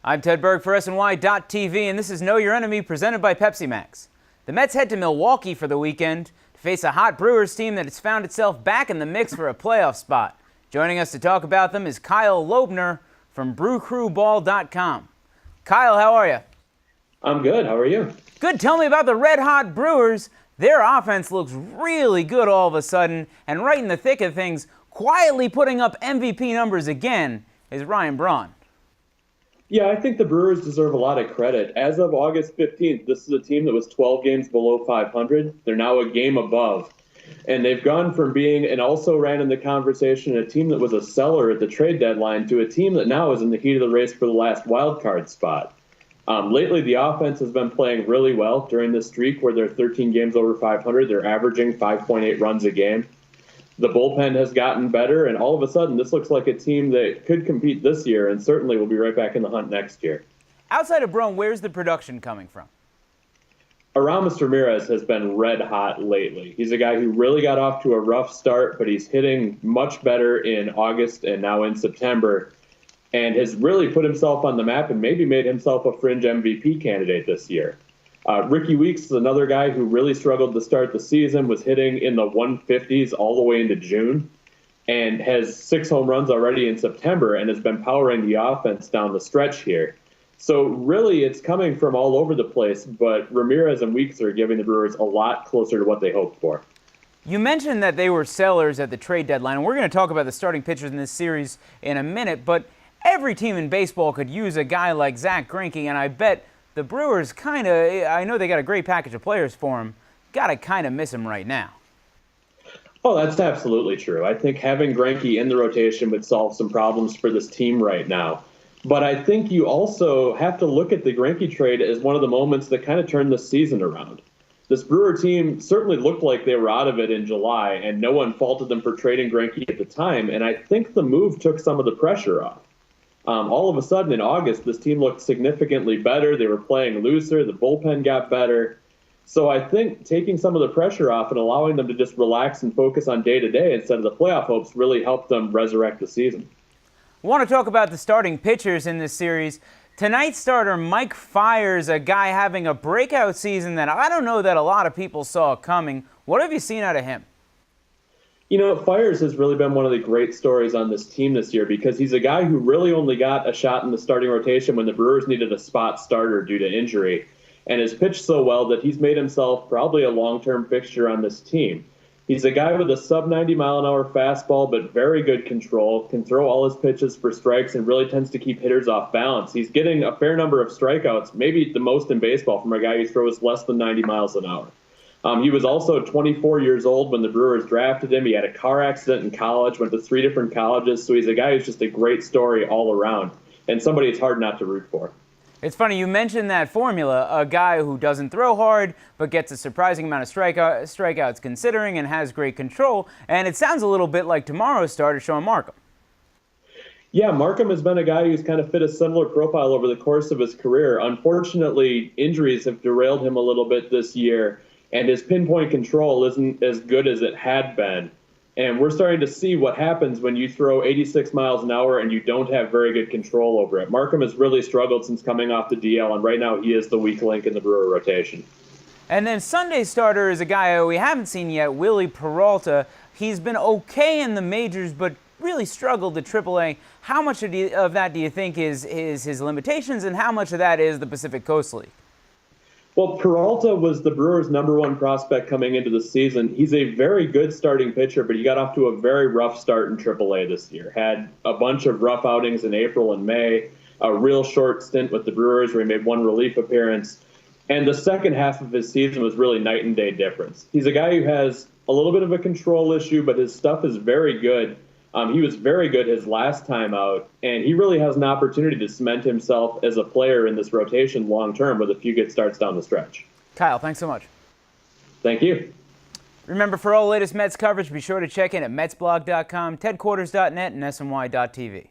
I'm Ted Berg for SNY.TV, and this is Know Your Enemy presented by Pepsi Max. The Mets head to Milwaukee for the weekend to face a hot Brewers team that has found itself back in the mix for a playoff spot. Joining us to talk about them is Kyle Lobner from BrewCrewBall.com. Kyle, how are you? I'm good. How are you? Good. Tell me about the red-hot Brewers. Their offense looks really good all of a sudden, and right in the thick of things, quietly putting up MVP numbers again, is Ryan Braun. Yeah, I think the Brewers deserve a lot of credit. As of August 15th, this is a team that was 12 games below 500. They're now a game above. And they've gone from being, and also ran in the conversation, a team that was a seller at the trade deadline to a team that now is in the heat of the race for the last wild card spot. Lately, the offense has been playing really well during this streak where they're 13 games over 500. They're averaging 5.8 runs a game. The bullpen has gotten better, and all of a sudden, this looks like a team that could compete this year and certainly will be right back in the hunt next year. Outside of Braun, where's the production coming from? Aramis Ramirez has been red hot lately. He's a guy who really got off to a rough start, but he's hitting much better in August and now in September, and has really put himself on the map and maybe made himself a fringe MVP candidate this year. Ricky Weeks is another guy who really struggled to start the season, was hitting in the 150s all the way into June, and has 6 home runs already in September and has been powering the offense down the stretch here. So really it's coming from all over the place, but Ramirez and Weeks are giving the Brewers a lot closer to what they hoped for. You mentioned that they were sellers at the trade deadline, and we're going to talk about the starting pitchers in this series in a minute, but every team in baseball could use a guy like Zack Greinke, and I bet the Brewers I know they got a great package of players for him, got to kind of miss him right now. Oh, that's absolutely true. I think having Greinke in the rotation would solve some problems for this team right now. But I think you also have to look at the Greinke trade as one of the moments that kind of turned the season around. This Brewer team certainly looked like they were out of it in July, and no one faulted them for trading Greinke at the time, and I think the move took some of the pressure off. All of a sudden in August, this team looked significantly better. They were playing looser. The bullpen got better. So I think taking some of the pressure off and allowing them to just relax and focus on day-to-day instead of the playoff hopes really helped them resurrect the season. I want to talk about the starting pitchers in this series. Tonight's starter, Mike Fiers, a guy having a breakout season that I don't know that a lot of people saw coming. What have you seen out of him? You know, Fiers has really been one of the great stories on this team this year because he's a guy who really only got a shot in the starting rotation when the Brewers needed a spot starter due to injury, and has pitched so well that he's made himself probably a long-term fixture on this team. He's a guy with a sub-90-mile-an-hour fastball, but very good control, can throw all his pitches for strikes, and really tends to keep hitters off balance. He's getting a fair number of strikeouts, maybe the most in baseball, from a guy who throws less than 90 miles an hour. He was also 24 years old when the Brewers drafted him. He had a car accident in college, went to 3 different colleges, so he's a guy who's just a great story all around, and somebody it's hard not to root for. It's funny, you mentioned that formula, a guy who doesn't throw hard but gets a surprising amount of strikeouts considering and has great control, and it sounds a little bit like tomorrow's starter, Sean Markham. Yeah, Markham has been a guy who's kind of fit a similar profile over the course of his career. Unfortunately, injuries have derailed him a little bit this year, and his pinpoint control isn't as good as it had been. And we're starting to see what happens when you throw 86 miles an hour and you don't have very good control over it. Markham has really struggled since coming off the DL, and right now he is the weak link in the Brewer rotation. And then Sunday's starter is a guy we haven't seen yet, Willie Peralta. He's been okay in the majors, but really struggled at AAA. How much of that do you think is his limitations, and how much of that is the Pacific Coast League? Well, Peralta was the Brewers' #1 prospect coming into the season. He's a very good starting pitcher, but he got off to a very rough start in AAA this year. Had a bunch of rough outings in April and May, a real short stint with the Brewers where he made 1 relief appearance. And the second half of his season was really night and day difference. He's a guy who has a little bit of a control issue, but his stuff is very good. He was very good his last time out, and he really has an opportunity to cement himself as a player in this rotation long-term with a few good starts down the stretch. Kyle, thanks so much. Thank you. Remember, for all the latest Mets coverage, be sure to check in at MetsBlog.com, TedQuarters.net, and SNY.TV.